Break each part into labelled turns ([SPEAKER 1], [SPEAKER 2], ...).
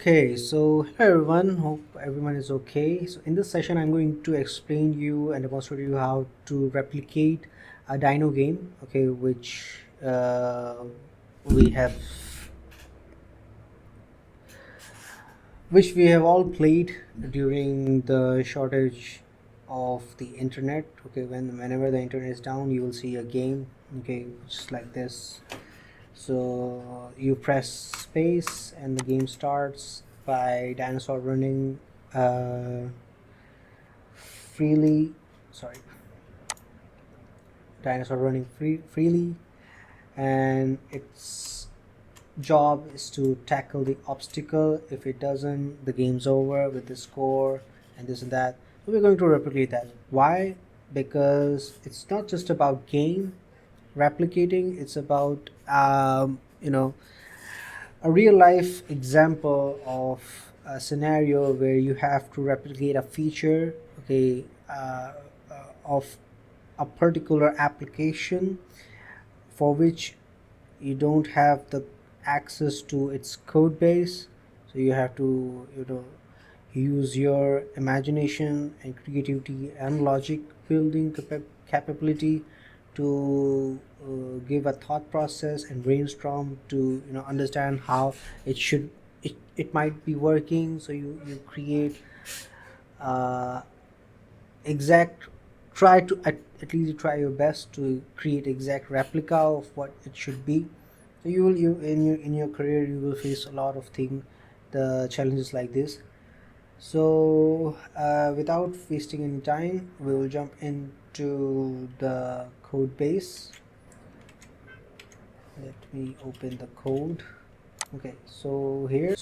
[SPEAKER 1] Okay, so hello everyone, hope everyone is okay. So in this session I'm going to explain you and demonstrate you how to replicate a dino game, okay, we have which we have all played during the shortage of the internet. Okay, whenever the internet is down you will see a game, okay, just like this. So you press space and the game starts by dinosaur running uh, freely sorry dinosaur running freely, and its job is to tackle the obstacle. If it doesn't, the game's over with the score and this and that. So we're going to replicate that. Why? Because it's not just about game replicating, it's about a real life example of a scenario where you have to replicate a feature, okay, of a particular application for which you don't have the access to its code base. So you have to use your imagination and creativity and logic building capability to give a thought process and brainstorm to understand how it might be working. So you create uh, exact try to at least try your best to create exact replica of what it should be. So you in your career you will face a lot of the challenges like this. So without wasting any time, we will jump into the code base. Let me open the code. Okay, so here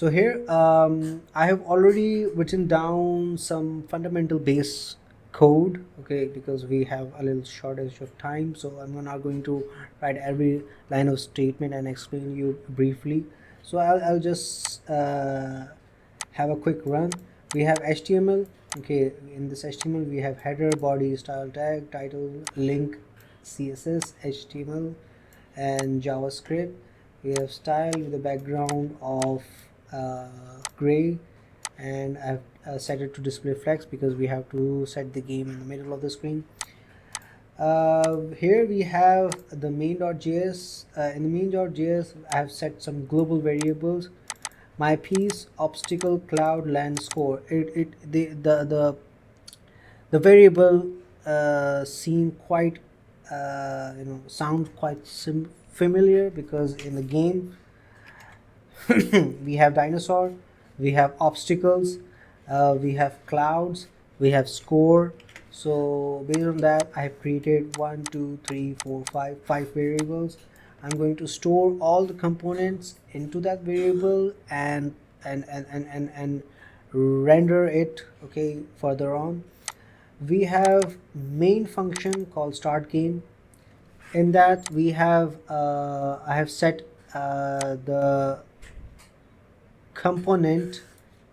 [SPEAKER 1] I have already written down some fundamental base code, okay, because we have a little shortage of time. So I'm not going to write every line of statement and explain you briefly. So I'll just have a quick run. We have HTML. Okay, in this HTML we have header, body, style tag, title, link, CSS, HTML, and JavaScript. We have style with a background of gray, and I've set it to display flex because we have to set the game in the middle of the screen. Here we have the main.js. In the main.js I have set some global variables: my piece, obstacle, cloud, land, score. The variable seem quite sound quite familiar because in the game we have dinosaur, we have obstacles, we have clouds, we have score. So based on that I have created 5 variables. I'm going to store all the components into that variable and render it, okay, further on. We have main function called start game. In that we have I have set the component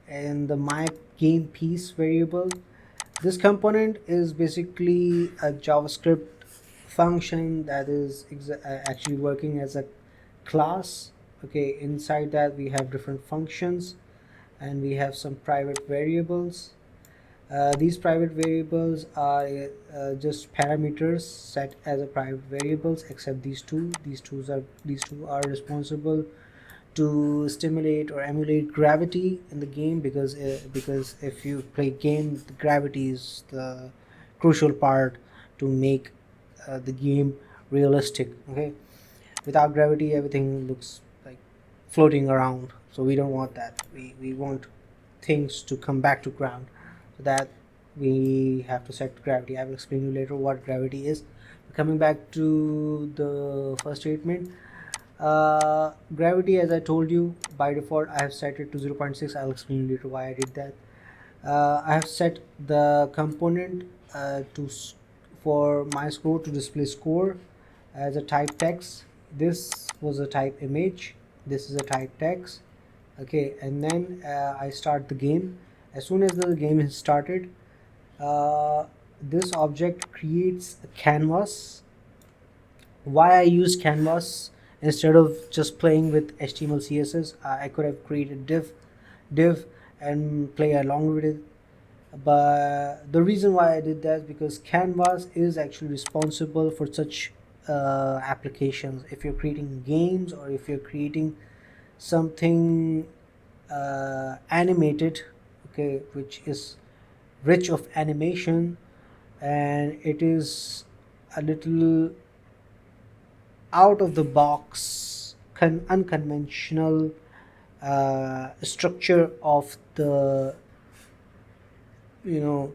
[SPEAKER 1] in the my game piece variable. This component is basically a JavaScript function that is actually working as a class. Okay, inside that we have different functions and we have some private variables. These private variables are just parameters set as a private variables, except these two. These two are responsible to stimulate or emulate gravity in the game, because if you play game, the gravity is the crucial part to make the game realistic. Okay, without gravity everything looks like floating around, so we don't want that. We want things to come back to ground. So that we have to set gravity. I will explain you later what gravity is. Coming back to the first statement, gravity, as I told you, by default I have set it to 0.6. I'll explain later why I did that. I have set the component for my score to display score as a type text. This was a type image, this is a type text. Okay, and then I start the game. As soon as the game is started, this object creates a canvas. Why I use canvas instead of just playing with HTML CSS? I could have created div div and play along with it. But the reason why I did that is because Canvas is actually responsible for such applications. If you're creating games or if you're creating something animated, okay, which is rich of animation, and it is a little out of the box, unconventional structure of the, you know,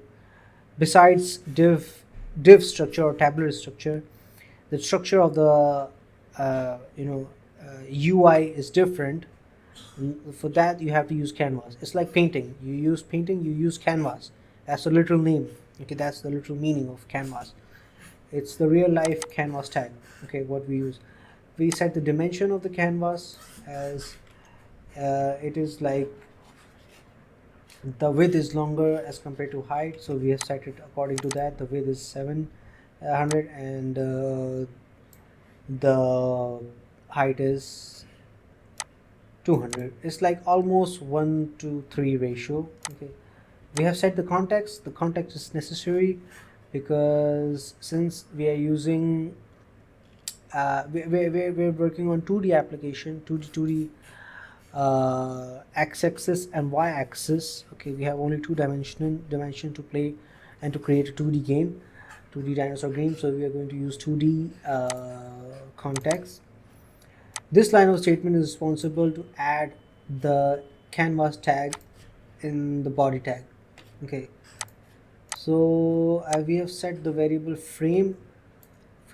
[SPEAKER 1] besides div structure or tabular structure, the structure of the UI is different. For that you have to use Canvas. It's like painting. You use painting, you use Canvas. That's the literal name. Okay, that's the literal meaning of Canvas. It's the real life Canvas tag. Okay, what we use. We set the dimension of the canvas as it is like the width is longer as compared to height, so we have set it according to that. The width is 700 and the height is 200. It's like almost 1 to 3 ratio. Okay, we have set the context. The context is necessary because since we are using we're working on 2D application, 2D x-axis and y-axis. Okay, we have only two dimension to play and to create a 2D game, 2D dinosaur game. So we are going to use 2D context. This line of statement is responsible to add the canvas tag in the body tag. Okay, so we have set the variable frame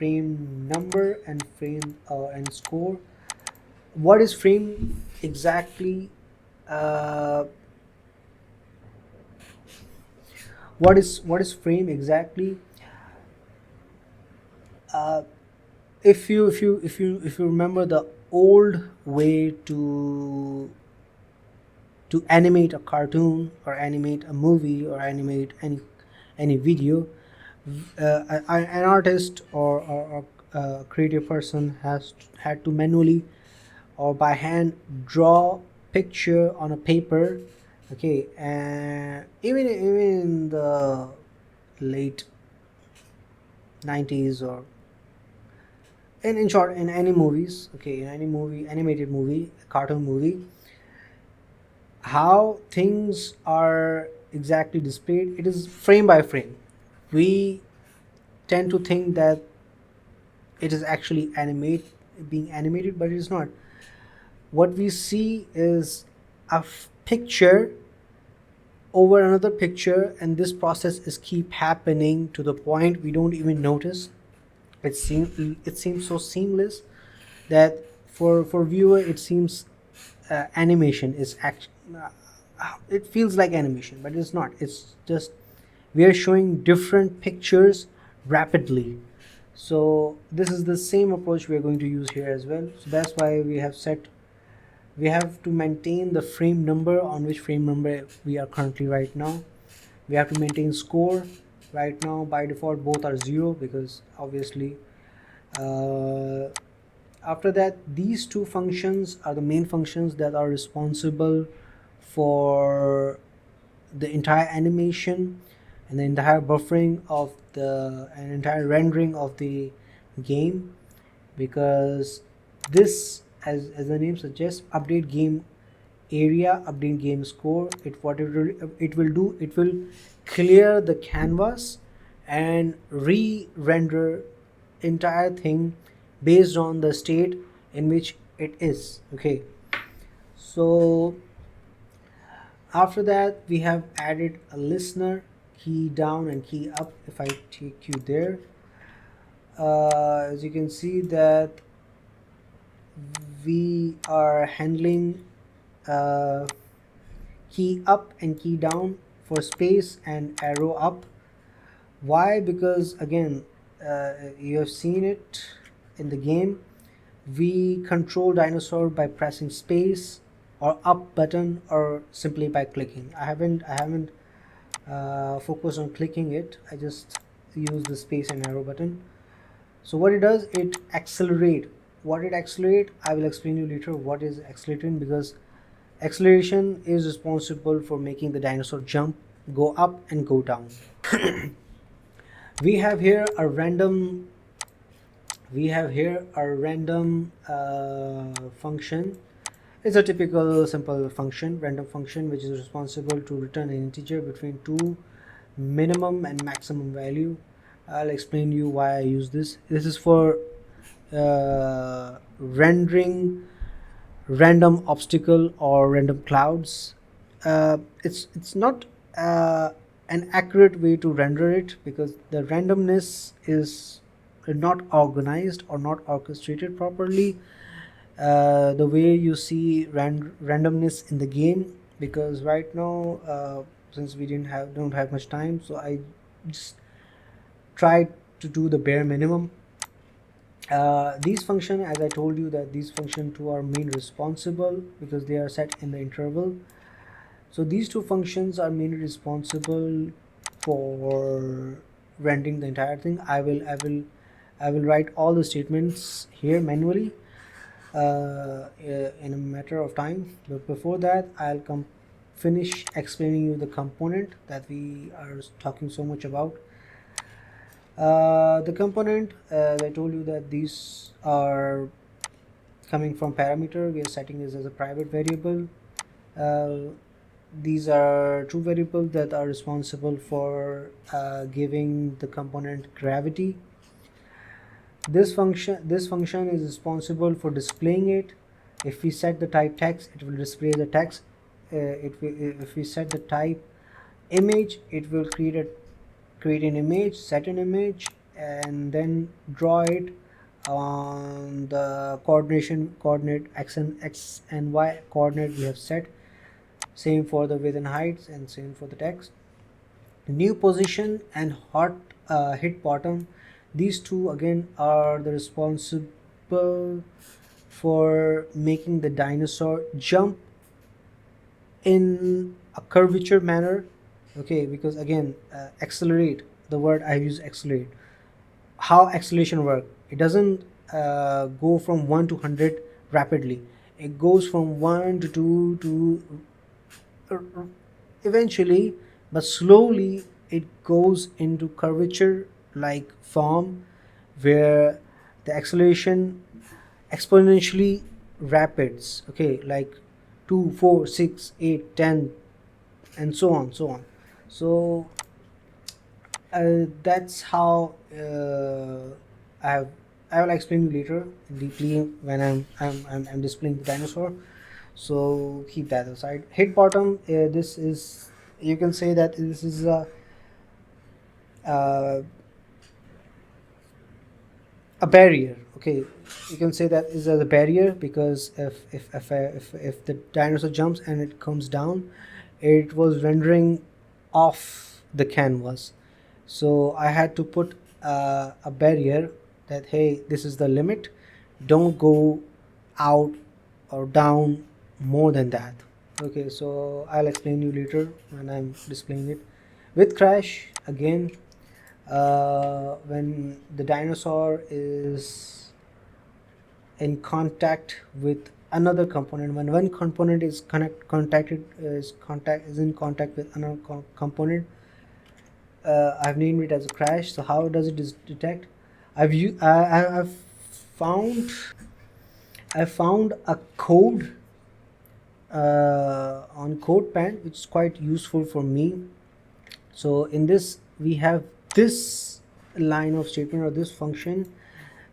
[SPEAKER 1] number and frame and score. What is frame exactly? What is frame exactly? If you remember the old way to animate a cartoon or animate a movie or animate any video, an artist or creative person had to manually or by hand draw picture on a paper. Okay, and even in the late 90s or in short in any movies, okay, in any movie, animated movie, cartoon movie, how things are exactly displayed, it is frame by frame. We tend to think that it is actually being animated, but it is not. What we see is a picture over another picture, and this process is keep happening to the point we don't even notice. It seems so seamless that for viewer it seems animation is it feels like animation, but it's not. It's just we are showing different pictures rapidly. So this is the same approach we are going to use here as well. So that's why we have to maintain the frame number on which frame number we are currently right now. We have to maintain score. Right now by default both are 0 because obviously after that these two functions are the main functions that are responsible for the entire animation and the entire buffering of the and entire rendering of the game, because this, as the name suggests, update game area, update game score. It will clear the canvas and re-render entire thing based on the state in which it is. Okay, so after that we have added a listener, key down and key up. If I take you there, as you can see that we are handling key up and key down for space and arrow up. Why? Because again, you have seen it in the game, we control dinosaur by pressing space or up button or simply by clicking. I haven't focused on clicking it. I just use the space and arrow button. So what it does, it accelerate. What it accelerate, I will explain you later what is accelerating, because Acceleration is responsible for making the dinosaur jump, go up and go down. we have here a random function. It's a typical simple function, random function, which is responsible to return an integer between two minimum and maximum value. I'll explain you why I use this. This is for rendering random obstacle or random clouds. It's not an accurate way to render it, because the randomness is not organized or not orchestrated properly, the way you see randomness in the game. Because right now, since we don't have much time, so I just tried to do the bare minimum. These function, as I told you, that these function two are main responsible because they are set in the interval. So these two functions are mainly responsible for rendering the entire thing. I will write all the statements here manually in a matter of time, but before that I'll finish explaining you the component that we are talking so much about. The component, I told you that these are coming from parameter. We are setting this as a private variable. These are two variables that are responsible for giving the component gravity. This function is responsible for displaying it. If we set the type text, it will display the text. If we set the type image, it will create an image, set an image, and then draw it on the coordinate x and y coordinate we have set. Same for the width and heights, and same for the text. New position and hit bottom, these two again are the responsible for making the dinosaur jump in a curvature manner. Okay, because again, accelerate, the word I use, accelerate. How acceleration work? It doesn't go from 1 to 100 rapidly. It goes from 1 to 2 to eventually, but slowly it goes into curvature like form, where the acceleration exponentially rapids. Okay, like 2, 4, 6, 8, 10, and so on, so on. So that's how I have. I will explain you later deeply when I'm displaying the dinosaur. So keep that aside. Hit bottom. This is, you can say that this is uh, a barrier. Okay, you can say that is a barrier, because if the dinosaur jumps and it comes down, it was rendering off the canvas. So I had to put a barrier that, hey, this is the limit, don't go out or down more than that. Okay, so I'll explain you later when I'm displaying it. With crash, again, when the dinosaur is in contact with another component, when one component is is in contact with another component, I've named it as a crash. So how does it detect? I've found a code on CodePen, which is quite useful for me. So in this we have this line of statement, or this function,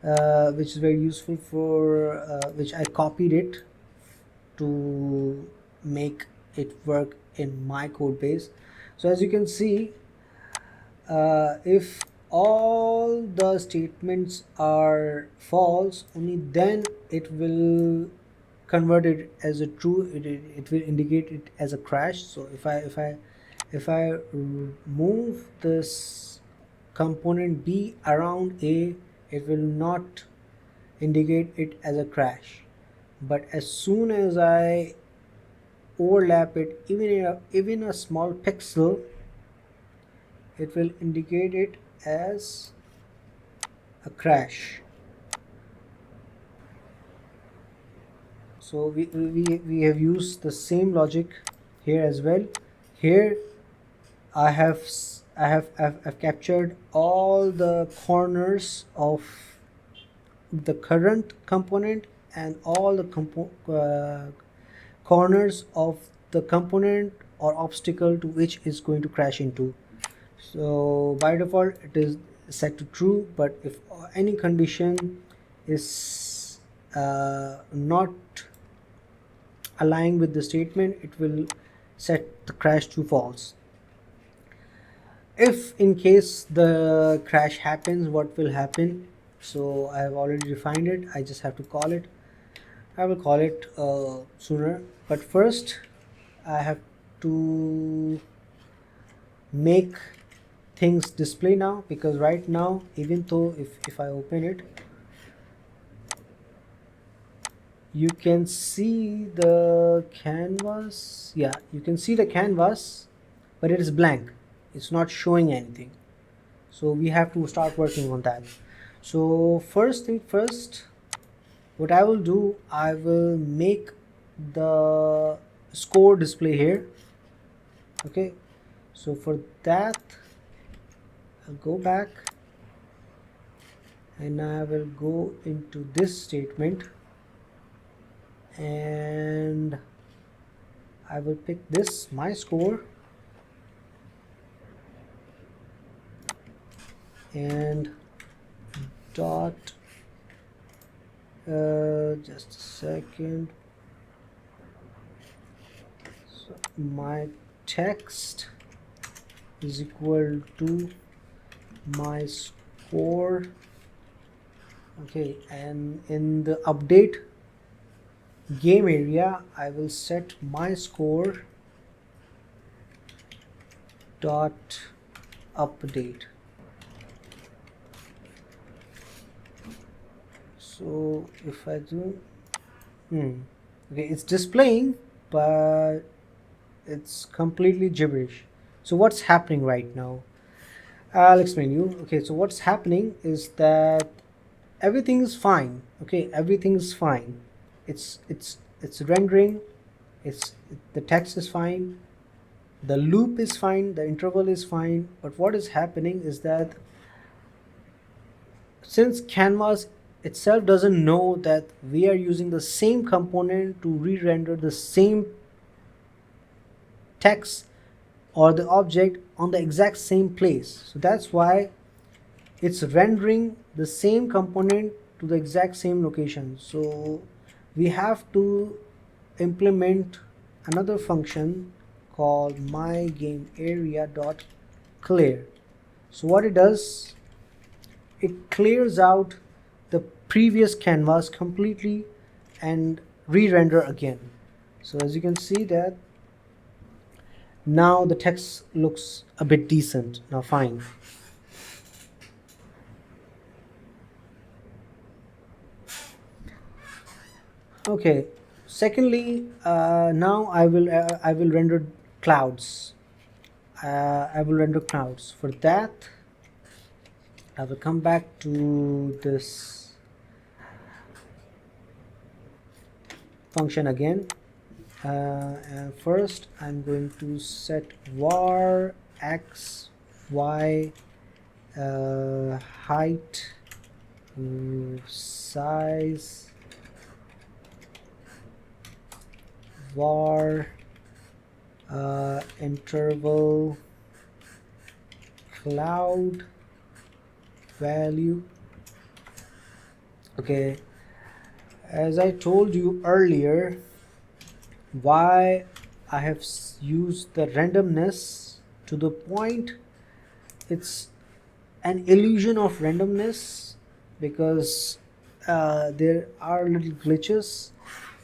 [SPEAKER 1] which is very useful for which I copied it to make it work in my code base. So as you can see, if all the statements are false, only then it will convert it as a true. It will indicate it as a crash. So if I move this component B around A, it will not indicate it as a crash. But as soon as I overlap it even a small pixel, it will indicate it as a crash. So we have used the same logic here as well. Here I've captured all the corners of the current component and all the corners of the component or obstacle to which is going to crash into. So by default it is set to true, but if any condition is not aligning with the statement, it will set the crash to false. If in case the crash happens, what will happen? So I have already defined it, I just have to call it. I will call it sooner, but first I have to make things display now, because right now, even though if I open it, you can see the canvas. Yeah, you can see the canvas, but it is blank, it's not showing anything. So we have to start working on that. So first thing first, what I will do, I will make the score display here. Okay, so for that I'll go back and I will go into this statement and I will pick this my score and dot just a second. So my text is equal to my score. Okay, and in the update game area I will set my score dot update. So if I do okay, it's displaying but it's completely gibberish. So what's happening right now, I'll explain you. Okay, so what's happening is that everything is fine. Okay, everything is fine. It's rendering, the text is fine, the loop is fine, the interval is fine, but what is happening is that since canvas itself doesn't know that we are using the same component to re-render the same text or the object on the exact same place, so that's why it's rendering the same component to the exact same location. So we have to implement another function called myGameArea.clear. So what it does, it clears out the previous canvas completely and re-render again. So as you can see that now the text looks a bit decent now. Fine. Okay, secondly, now I will render clouds. I will render clouds. For that I will come back to this function again, and first I'm going to set var x y height size var interval cloud value. Okay, as I told you earlier, why I have used the randomness to the point it's an illusion of randomness, because there are little glitches,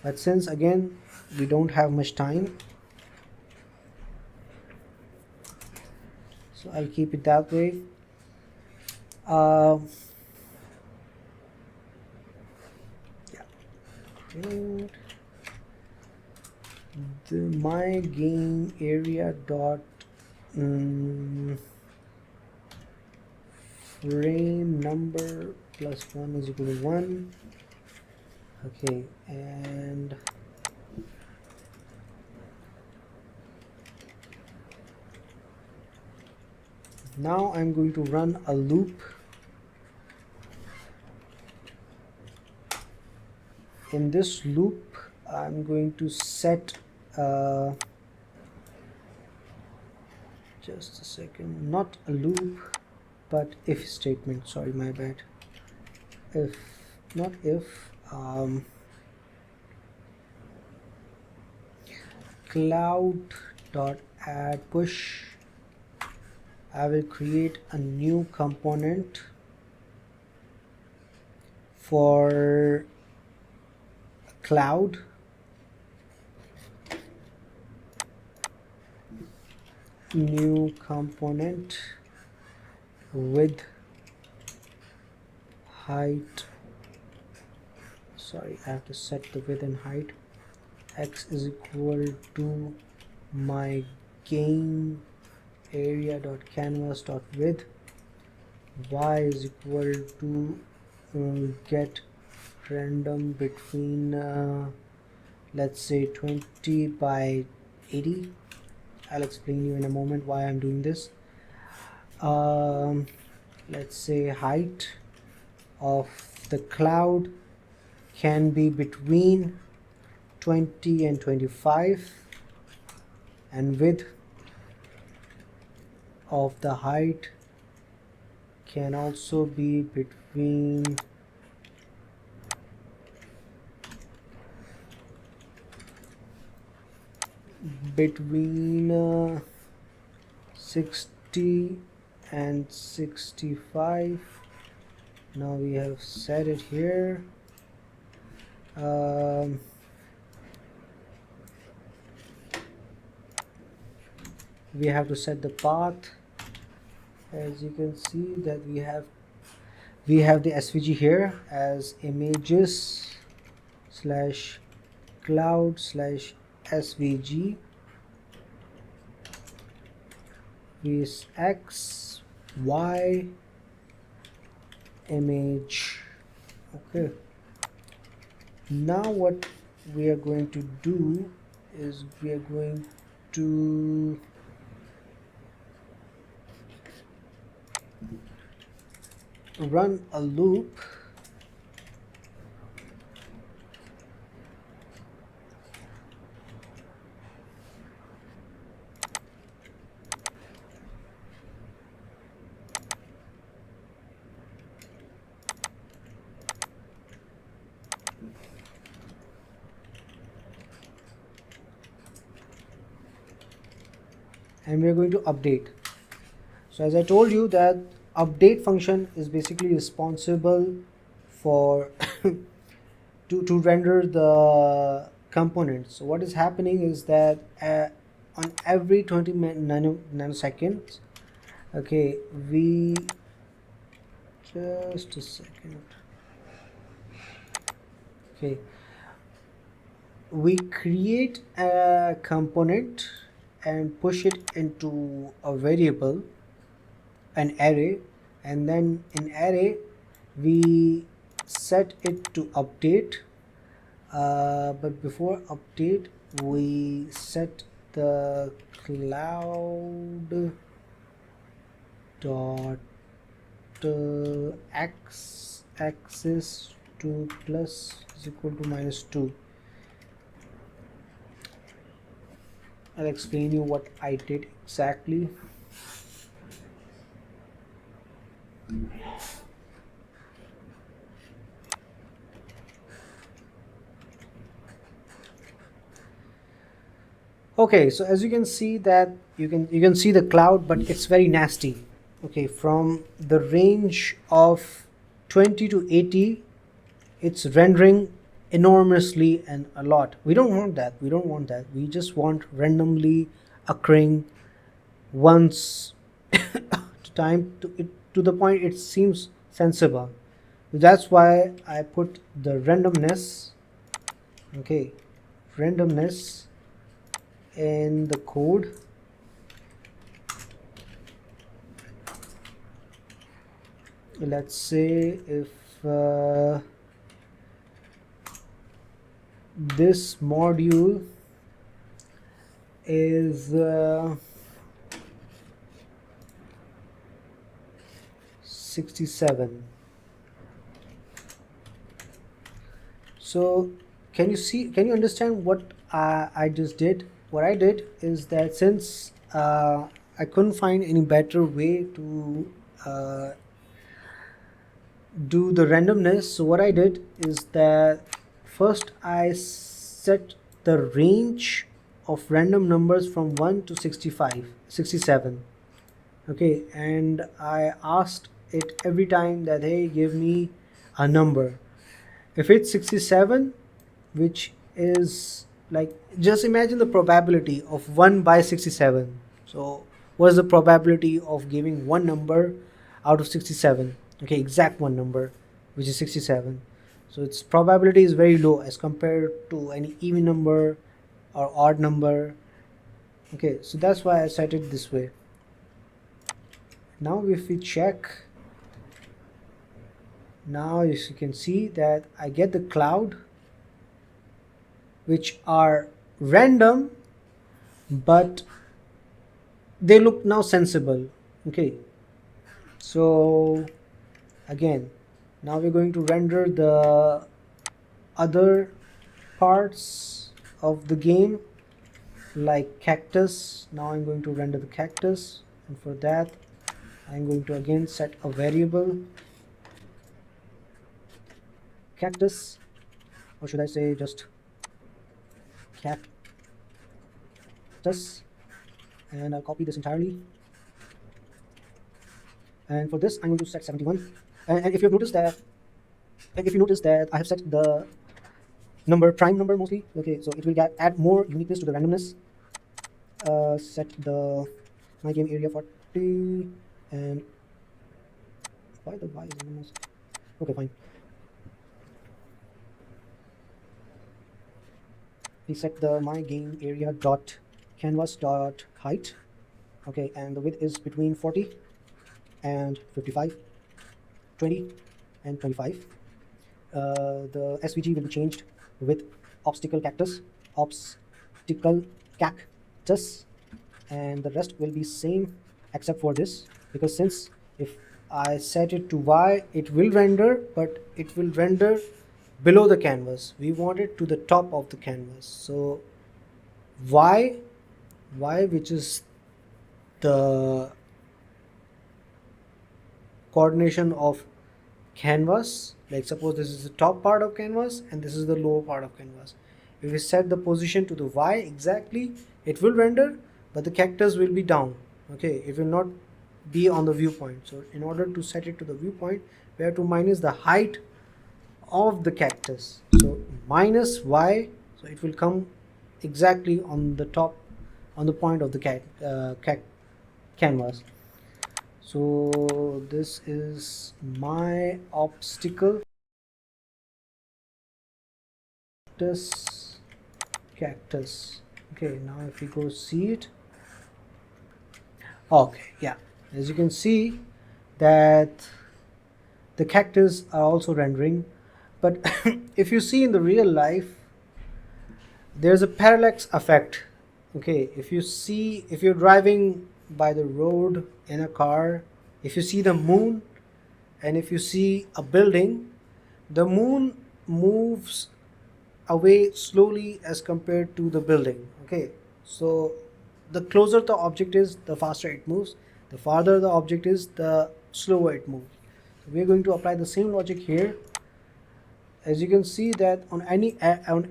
[SPEAKER 1] but since again we don't have much time, so I'll keep it that way. And the my game area dot frame number plus 1 is equal to 1. Okay, and Now I'm going to run a loop. In this loop, I'm going to set just a second, not a loop, but if statement. Sorry, my bad. If, not if, cloud dot add push. I will create a new component for cloud. New component with height. Sorry, I have to set the width and height. X is equal to my game area dot canvas dot width. Y is equal to get random between let's say 20 by 80. I'll explain you in a moment why I'm doing this. Let's say height of the cloud can be between 20 and 25, and width of the height can also be between 60 and 65. Now we have set it here. We have to set the path. As you can see that we have the SVG here as images slash cloud slash SVG is X Y image. Okay, now what we are going to do is we are going to run a loop. And we are going to update. So as I told you that update function is basically responsible for to render the components. So what is happening is that on every 20 nanoseconds, okay, we just a second, okay, we create a component and push it into a variable, an array, and then in array we set it to update, but before update we set the cloud dot x axis to plus is equal to -2. I'll explain you what I did exactly. Okay, so as you can see that you can see the cloud, but it's very nasty. Okay, from the range of 20 to 80, it's rendering enormously and a lot. We don't want that. We just want randomly occurring once time to the point it seems sensible. That's why I put the randomness, okay, randomness in the code. Let's say if this module is 67. So can you understand what I just did? What I did is that since I couldn't find any better way to uh, do the randomness, so what I did is that first I set the range of random numbers from 1 to 65, 67. Okay, and I asked it every time that, hey, give me a number. If it's 67, which is like, just imagine the probability of 1 by 67. So what is the probability of giving one number out of 67? Okay, exact one number, which is 67. So its probability is very low as compared to any even number or odd number. Okay, so that's why I set it this way. Now if we check, now as you can see that I get the cloud, which are random, but they look now sensible. Okay, so again, now we're going to render the other parts of the game, like cactus. Now I'm going to render the cactus, and for that I'm going to again set a variable cactus, or should I say just cactus, and I'll copy this entirely. And for this I'm going to set 71. And if you've noticed that, and if you notice that I have set the number prime number mostly, okay, so it will add more uniqueness to the randomness. Set the my game area 40, and why the y is randomness? Okay, fine. We set the my game area dot canvas dot height, okay, and the width is between 40 and 55, 20 and 25. The SVG will be changed with obstacle cactus, and the rest will be same except for this, because since if I set it to Y, it will render, but it will render below the canvas. We want it to the top of the canvas. So Y, which is the coordination of canvas, like suppose this is the top part of canvas and this is the lower part of canvas. If we set the position to the Y exactly, it will render, but the cactus will be down. Okay, it will not be on the viewpoint. So in order to set it to the viewpoint, we have to minus the height of the cactus. So minus Y, so it will come exactly on the top, on the point of the canvas. So this is my obstacle cactus. Okay, now if we go see it, okay, yeah, as you can see that the cactus are also rendering, but if you see in the real life, there's a parallax effect. Okay, if you see, if you're driving by the road in a car, if you see the moon and if you see a building, the moon moves away slowly as compared to the building. Okay, so the closer the object is, the faster it moves. The farther the object is, the slower it moves. So we're going to apply the same logic here. As you can see that on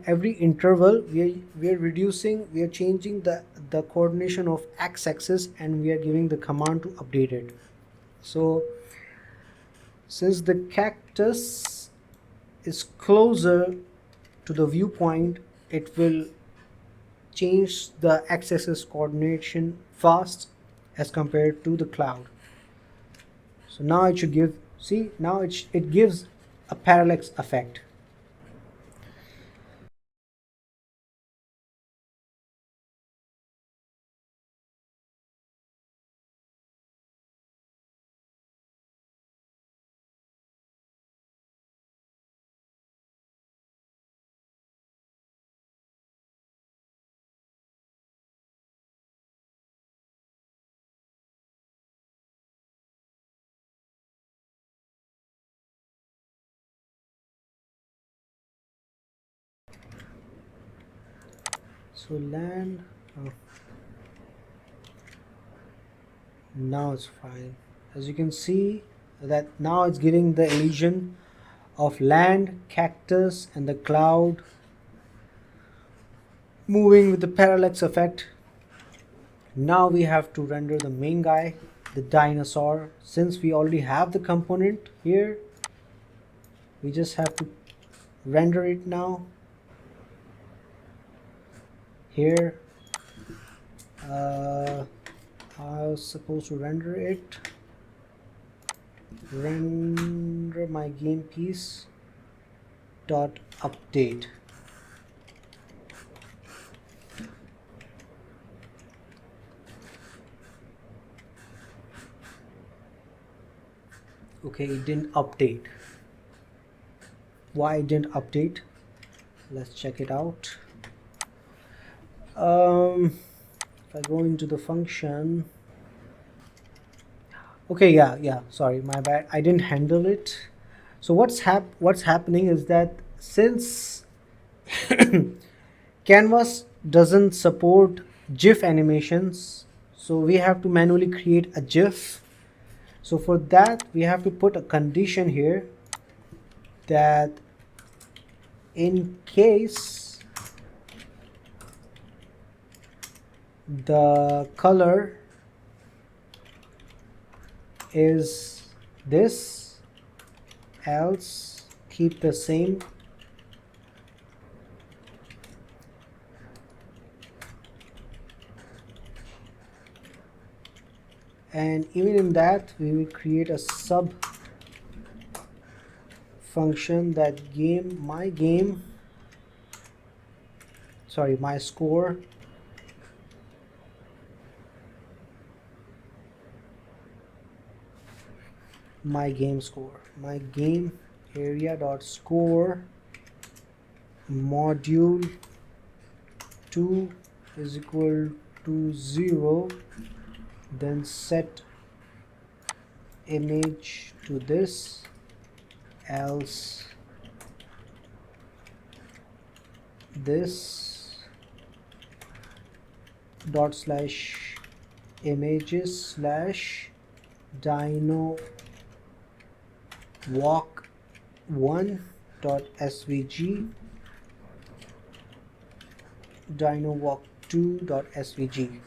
[SPEAKER 1] every interval, we are reducing, we are changing the coordination of x-axis, and we are giving the command to update it. So since the cactus is closer to the viewpoint, it will change the x-axis coordination fast as compared to the cloud. So now it should give, see, now it gives a parallax effect. So land, oh, now it's fine. As you can see that now it's giving the illusion of land, cactus and the cloud moving with the parallax effect. Now we have to render the main guy, the dinosaur. Since we already have the component here, we just have to render it now. Here I was supposed to render it. Render my game piece dot update. Okay, it didn't update. Why it didn't update? Let's check it out. If I go into the function, okay, yeah, sorry, my bad, I didn't handle it. So what's happening is that since Canvas doesn't support GIF animations, so we have to manually create a GIF. So for that we have to put a condition here that in case the color is this, else keep the same. And even in that we will create a sub function that my score my game area dot score module 2 is equal to 0, then set image to this, else this dot slash images slash dino walk 1 dot svg dino walk 2 dot svg.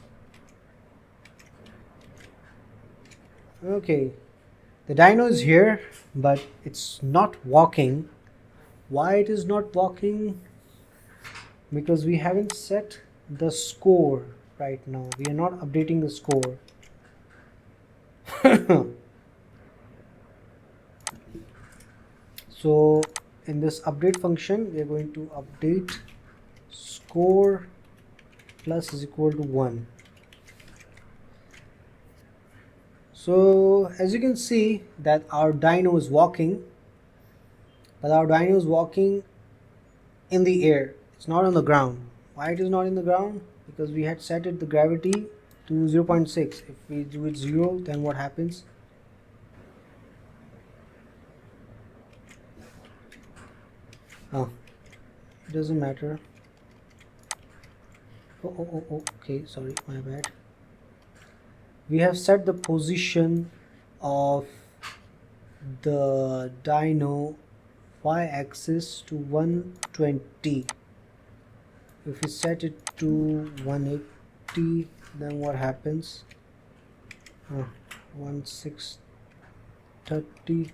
[SPEAKER 1] Okay, the dino is here but it's not walking. Why it is not walking? Because we haven't set the score right now. We are not updating the score. So in this update function we are going to update score plus is equal to 1. So as you can see that our dino is walking, but our dino is walking in the air. It's not on the ground. Why it is not in the ground? Because we had set it the gravity to 0.6. If we do it 0, then what happens? Oh, it doesn't matter. Okay, sorry, my bad. We have set the position of the dino y-axis to 120. If we set it to 180, then what happens? 1630.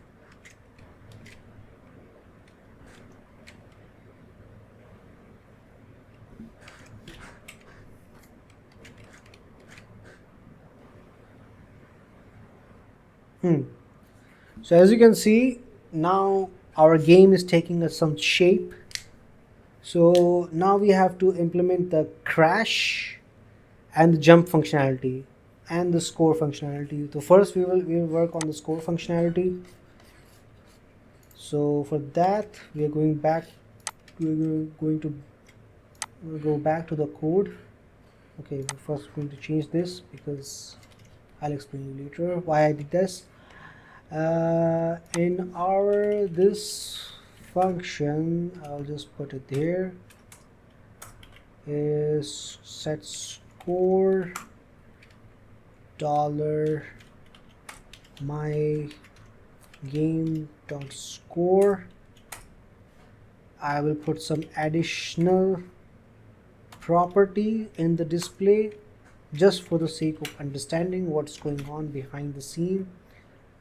[SPEAKER 1] So as you can see, now our game is taking some shape. So now we have to implement the crash and the jump functionality and the score functionality. So first we will work on the score functionality. So for that we are going back. We're going to go back to the code. Okay, we're first going to change this because I'll explain you later why I did this. In our this function, I'll just put it here. is set score dollar my game dot score. I will put some additional property in the display just for the sake of understanding what's going on behind the scene.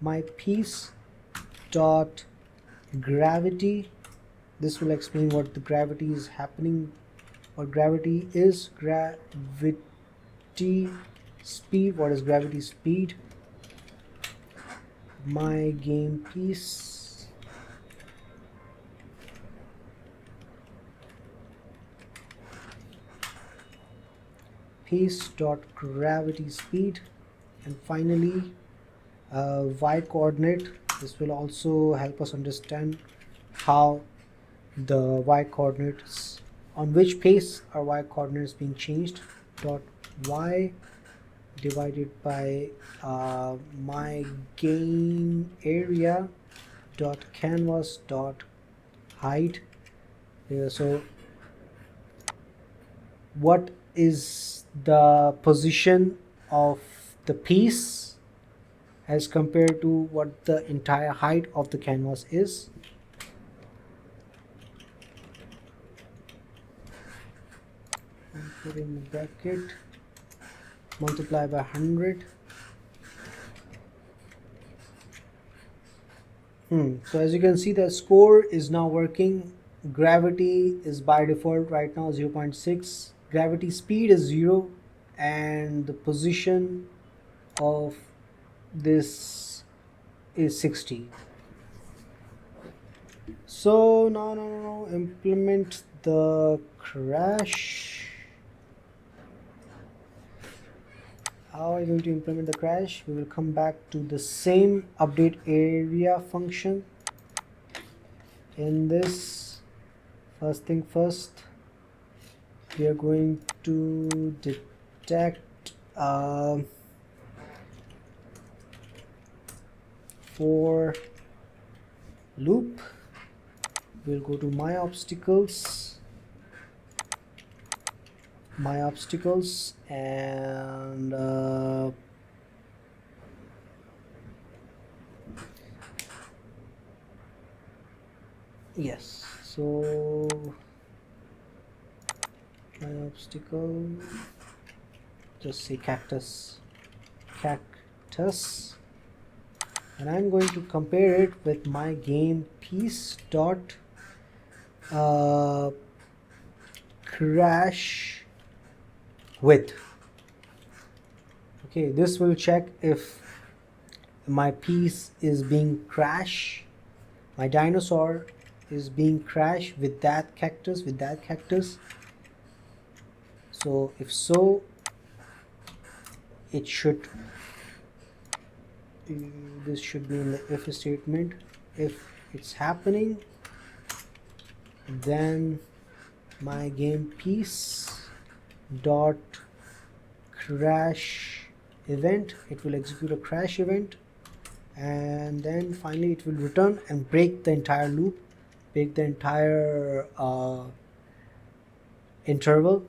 [SPEAKER 1] My piece dot gravity, this will explain what the gravity is happening, what gravity is. Gravity speed, what is gravity speed? My game piece dot gravity speed. And finally y coordinate. This will also help us understand how the y coordinates, on which pace are y coordinates being changed. Dot y divided by my game area dot canvas dot height. So what is the position of the piece as compared to what the entire height of the canvas is. And put in the bracket, multiply by 100. So as you can see, the score is now working. Gravity is by default right now 0.6. Gravity speed is 0, and the position of this is 60. So no, implement the crash. How are you going to implement the crash? We will come back to the same update area function. In this, first thing first, we are going to detect for loop. We'll go to my obstacles, and yes, so my obstacle, just say cactus, and I'm going to compare it with my game piece dot crash width. Okay, this will check if my piece is being crashed, my dinosaur is being crashed with that cactus, so if so, it should, this should be in the if statement. If it's happening, then my game piece dot crash event, it will execute a crash event, and then finally it will return and break the entire loop, break the entire interval.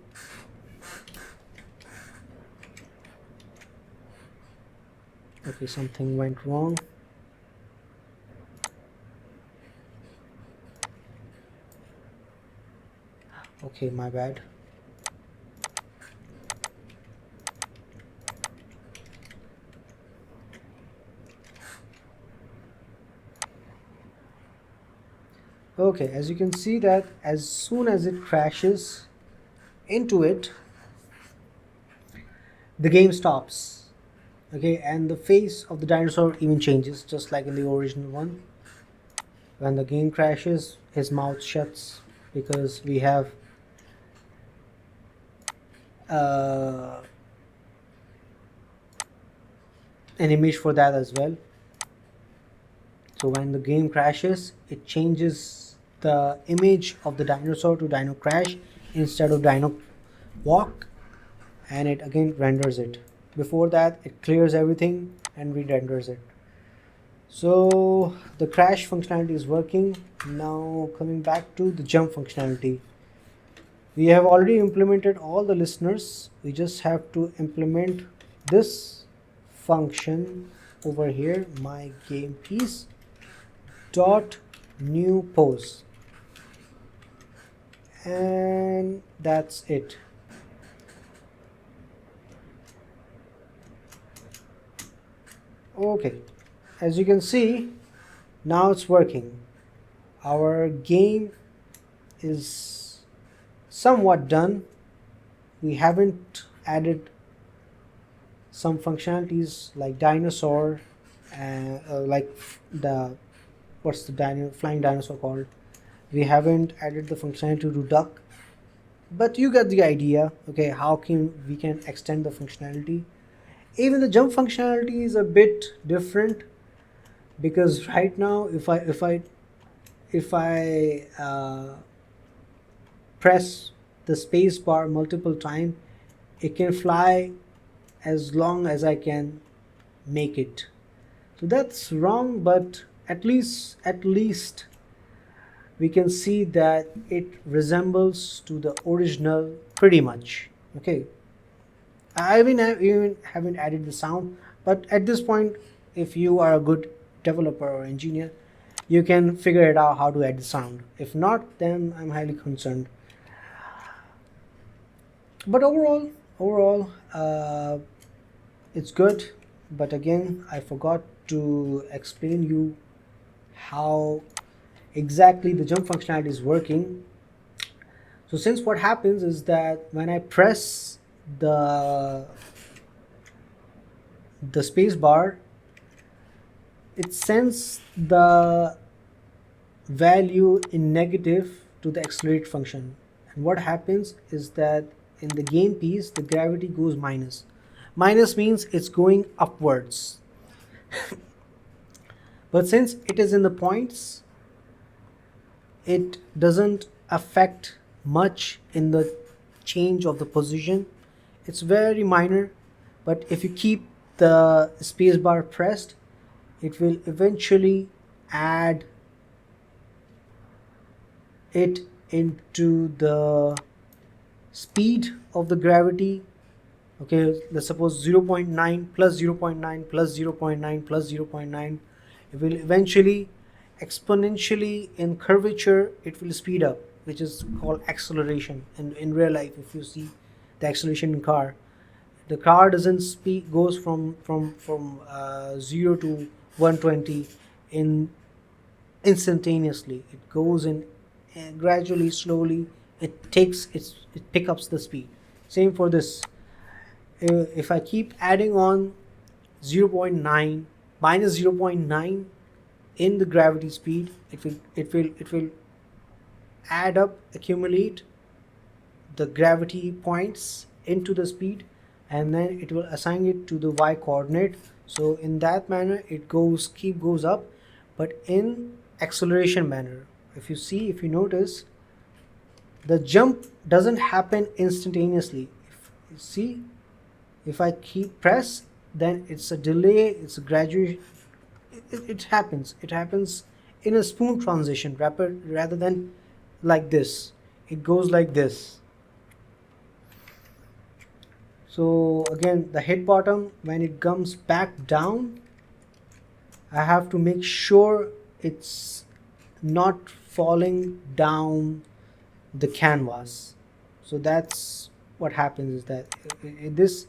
[SPEAKER 1] Okay, something went wrong. Okay, my bad. Okay, as you can see that as soon as it crashes into it, the game stops. Okay, and the face of the dinosaur even changes, just like in the original one. When the game crashes, his mouth shuts, because we have an image for that as well. So when the game crashes, it changes the image of the dinosaur to dino crash instead of dino walk, and it again renders it. Before that, it clears everything and re-renders it. So the crash functionality is working. Now coming back to the jump functionality. We have already implemented all the listeners. We just have to implement this function over here, my game piece dot new pose, and that's it. Okay, as you can see, now it's working. Our game is somewhat done. We haven't added some functionalities like dinosaur and like the what's the flying dinosaur called. We haven't added the functionality to do duck, but you get the idea. Okay, how can we can extend the functionality. Even the jump functionality is a bit different, because right now if I press the space bar multiple times, it can fly as long as I can make it. So that's wrong, but at least we can see that it resembles to the original pretty much. Okay, I even haven't added the sound, but at this point, if you are a good developer or engineer, you can figure it out how to add the sound. If not, then I'm highly concerned. But overall, it's good. But again, I forgot to explain you how exactly the jump functionality is working. So since what happens is that when I press the space bar, it sends the value in negative to the accelerate function, and what happens is that in the game piece the gravity goes minus. Minus means it's going upwards, but since it is in the points, it doesn't affect much in the change of the position. It's very minor, but if you keep the spacebar pressed, it will eventually add it into the speed of the gravity. Okay, let's suppose 0.9 plus 0.9 plus 0.9 plus 0.9. It will eventually exponentially in curvature, it will speed up, which is called acceleration. And in real life, if you see the acceleration in car, the car doesn't speed goes from 0 to 120 in instantaneously. It goes in gradually, slowly. It picks up the speed. Same for this. If I keep adding on 0.9 minus 0.9 in the gravity speed, it will add up, accumulate the gravity points into the speed, and then it will assign it to the y coordinate. So in that manner it goes up, but in acceleration manner. If you notice, the jump doesn't happen instantaneously. If I keep press, then it's a delay, it's a gradual. It happens in a smooth transition rapid, rather than like this. It goes like this. So again, the hit bottom, when it comes back down, I have to make sure it's not falling down the canvas. So that's what happens, is that this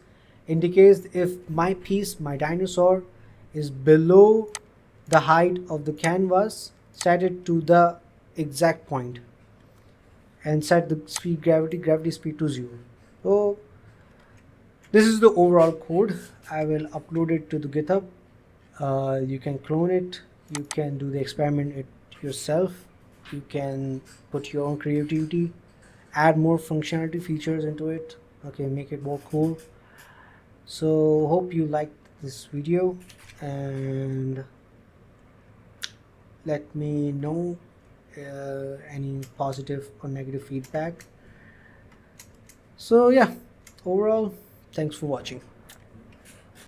[SPEAKER 1] indicates if my piece, my dinosaur, is below the height of the canvas, set it to the exact point and set the gravity speed to 0. So this is the overall code. I will upload it to the GitHub. You can clone it, you can do the experiment it yourself, you can put your own creativity, add more functionality features into it. Okay, make it more cool. So hope you liked this video, and let me know any positive or negative feedback. So yeah, overall, thanks for watching.